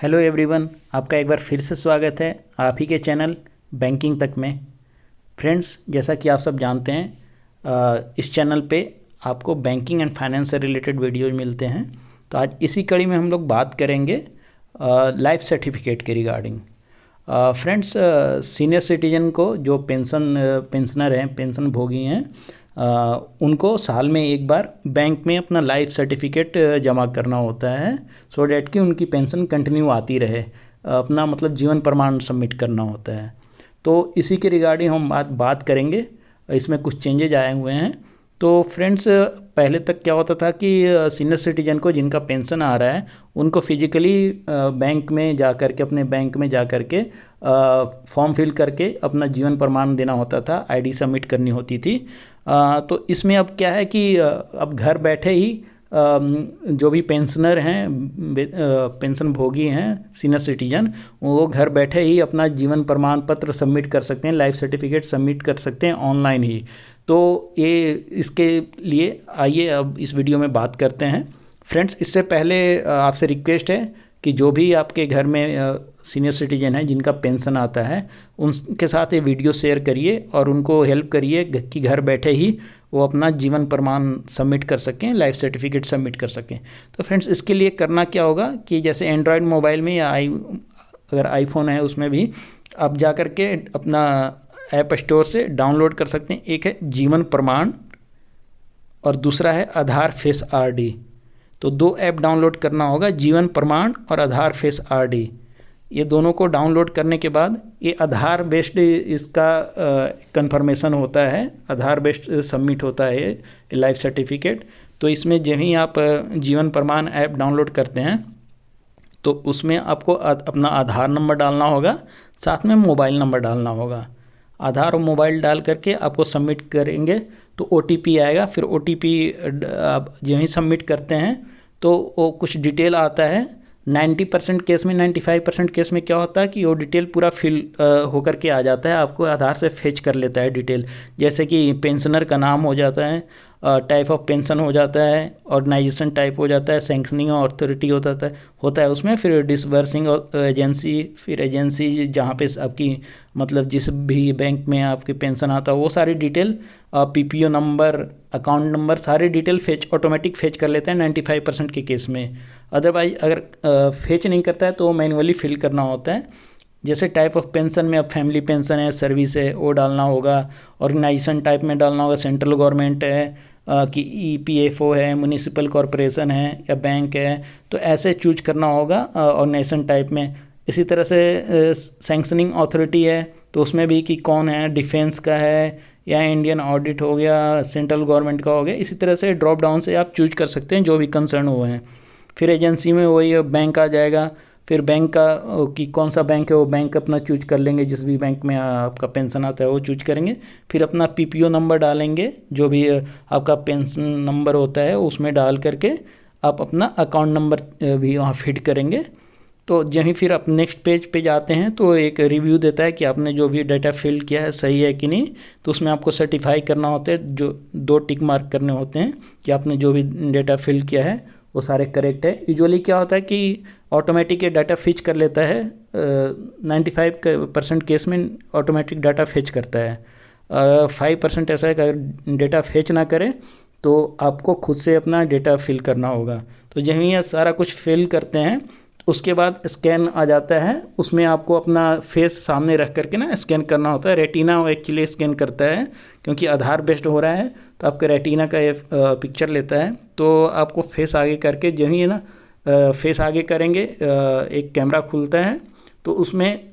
Hello everyone, आपका एक बार फिर से स्वागत है आप ही के चैनल बैंकिंग तक में। फ्रेंड्स, जैसा कि आप सब जानते हैं, इस चैनल पे आपको बैंकिंग एंड फाइनेंस से रिलेटेड वीडियोज मिलते हैं। तो आज इसी कड़ी में हम लोग बात करेंगे लाइफ सर्टिफिकेट के रिगार्डिंग। फ्रेंड्स, सीनियर सिटीजन को जो पेंशनर हैं, पेंशन भोगी हैं, उनको साल में एक बार बैंक में अपना लाइफ सर्टिफिकेट जमा करना होता है, सो डैट कि उनकी पेंशन कंटिन्यू आती रहे। अपना मतलब जीवन प्रमाण सबमिट करना होता है। तो इसी के रिगार्डिंग हम बात करेंगे। इसमें कुछ चेंजेज आए हुए हैं। तो फ्रेंड्स, पहले तक क्या होता था कि सीनियर सिटीजन को जिनका पेंशन आ रहा है उनको फिजिकली बैंक में जा कर के, अपने बैंक में जा कर के फॉर्म फिल करके अपना जीवन प्रमाण देना होता था, आईडी सबमिट करनी होती थी। तो इसमें अब क्या है कि अब घर बैठे ही जो भी पेंशनर हैं, पेंशन भोगी हैं, सीनियर सिटीजन, वो घर बैठे ही अपना जीवन प्रमाण पत्र सबमिट कर सकते हैं, लाइफ सर्टिफिकेट सबमिट कर सकते हैं ऑनलाइन ही। तो ये इसके लिए आइए अब इस वीडियो में बात करते हैं। फ्रेंड्स, इससे पहले आपसे रिक्वेस्ट है कि जो भी आपके घर में सीनियर सिटीजन हैं जिनका पेंशन आता है, उनके साथ ये वीडियो शेयर करिए और उनको हेल्प करिए कि घर बैठे ही वो अपना जीवन प्रमाण सबमिट कर सकें, लाइफ सर्टिफिकेट सबमिट कर सकें। तो फ्रेंड्स, इसके लिए करना क्या होगा कि जैसे एंड्रॉयड मोबाइल में या अगर आईफोन है उसमें भी आप जा कर के अपना ऐप स्टोर से डाउनलोड कर सकते हैं। एक है जीवन प्रमाण और दूसरा है आधार फेस आरडी। तो दो ऐप डाउनलोड करना होगा, जीवन प्रमाण और आधार फेस आरडी। ये दोनों को डाउनलोड करने के बाद ये आधार बेस्ड इसका कंफर्मेशन होता है, आधार बेस्ड सबमिट होता है ये लाइफ सर्टिफिकेट। तो इसमें जब ही आप जीवन प्रमाण ऐप डाउनलोड करते हैं तो उसमें आपको अपना आधार नंबर डालना होगा, साथ में मोबाइल नंबर डालना होगा। आधार और मोबाइल डाल करके आपको सबमिट करेंगे तो OTP आएगा। फिर OTP आप जब ही सबमिट करते हैं तो वो कुछ डिटेल आता है। 90% केस में, 95% केस में क्या होता है कि वो डिटेल पूरा फिल होकर के आ जाता है, आपको आधार से फेच कर लेता है डिटेल। जैसे कि पेंशनर का नाम हो जाता है, टाइप ऑफ पेंशन हो जाता है, ऑर्गेनाइजेशन टाइप हो जाता है, सैंक्शनिंग अथॉरिटी होता है उसमें, फिर डिसबर्सिंग एजेंसी, फिर एजेंसी जहाँ पे आपकी मतलब जिस भी बैंक में आपकी पेंशन आता है वो सारी detail, PPO number, account number, सारे डिटेल ऑटोमेटिक फेच कर लेते हैं 95% के केस में। अदरवाइज अगर फेच नहीं करता है तो मैन्युअली फिल करना होता है। जैसे टाइप ऑफ पेंशन में अब फैमिली पेंशन है, सर्विस है, वो डालना होगा। ऑर्गेनाइजेशन टाइप में डालना होगा, सेंट्रल गवर्नमेंट है कि EPFO है, म्यूनिसिपल कॉरपोरेशन है या बैंक है, तो ऐसे चूज करना होगा ऑर्गेनाइजेशन टाइप में। इसी तरह से सैंक्शनिंग अथॉरिटी है तो उसमें भी कि कौन है, डिफेंस का है या इंडियन ऑडिट हो गया, सेंट्रल गवर्नमेंट का हो गया। इसी तरह से ड्रॉप डाउन से आप चूज कर सकते हैं जो भी कंसर्न हुए हैं। फिर एजेंसी में वही बैंक आ जाएगा। फिर बैंक का कि कौन सा बैंक है वो बैंक अपना चूज कर लेंगे, जिस भी बैंक में आपका पेंशन आता है वो चूज करेंगे। फिर अपना PPO नंबर डालेंगे, जो भी आपका पेंशन नंबर होता है उसमें डाल करके आप अपना अकाउंट नंबर भी वहाँ फिट करेंगे। तो जहीं फिर आप नेक्स्ट पेज पे जाते हैं तो एक रिव्यू देता है कि आपने जो भी डाटा फिल किया है सही है कि नहीं। तो उसमें आपको सर्टिफाई करना होता है, जो 2 टिक मार्क करने होते हैं कि आपने जो भी डाटा फिल किया है वो सारे करेक्ट है। यूजुअली क्या होता है कि ऑटोमेटिक ये डाटा फिच कर लेता है, 95% केस में ऑटोमेटिक डाटा फेच करता है। 5% ऐसा है कि अगर डाटा फेच ना करे तो आपको खुद से अपना डाटा फिल करना होगा। तो जब ये सारा कुछ फिल करते हैं उसके बाद स्कैन आ जाता है, उसमें आपको अपना फेस सामने रख करके ना स्कैन करना होता है। रेटिना एक्चुअली स्कैन करता है, क्योंकि आधार बेस्ड हो रहा है तो आपका रेटिना का ये पिक्चर लेता है। तो आपको फेस आगे करके जब ही ना फेस आगे करेंगे एक कैमरा खुलता है, तो उसमें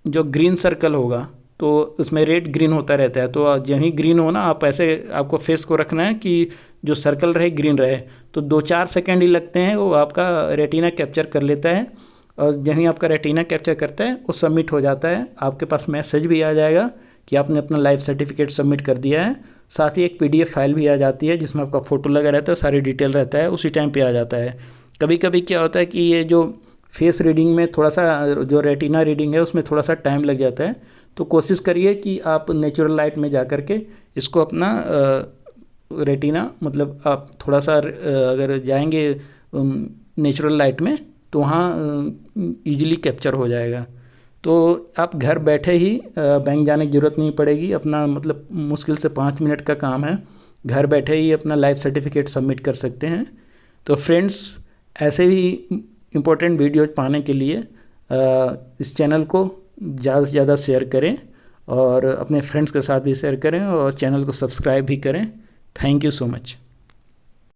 जो ग्रीन सर्कल होगा तो उसमें रेड ग्रीन होता रहता है। तो जब ही ग्रीन हो ना, आप ऐसे आपको फेस को रखना है कि जो सर्कल रहे ग्रीन रहे। तो 2-4 सेकेंड ही लगते हैं, वो आपका रेटिना कैप्चर कर लेता है। और जब ही आपका रेटिना कैप्चर करता है वो सबमिट हो जाता है। आपके पास मैसेज भी आ जाएगा कि आपने अपना लाइफ सर्टिफिकेट सबमिट कर दिया है। साथ ही एक PDF फाइल भी आ जाती है जिसमें आपका फ़ोटो लगा रहता है, सारी डिटेल रहता है, उसी टाइम पे आ जाता है। कभी कभी क्या होता है कि ये जो फेस रीडिंग में थोड़ा सा, जो रेटिना रीडिंग है उसमें थोड़ा सा टाइम लग जाता है। तो कोशिश करिए कि आप नेचुरल लाइट में जा कर के इसको अपना रेटिना, मतलब आप थोड़ा सा अगर जाएंगे नेचुरल लाइट में तो वहाँ ईजिली कैप्चर हो जाएगा। तो आप घर बैठे ही बैंक जाने की ज़रूरत नहीं पड़ेगी। अपना मतलब मुश्किल से 5 मिनट का काम है, घर बैठे ही अपना लाइफ सर्टिफिकेट सबमिट कर सकते हैं। तो फ्रेंड्स, ऐसे ही इम्पोर्टेंट वीडियोज पाने के लिए इस चैनल को ज़्यादा से ज़्यादा शेयर करें और अपने फ्रेंड्स के साथ भी शेयर करें और चैनल को सब्सक्राइब भी करें। Thank you so much.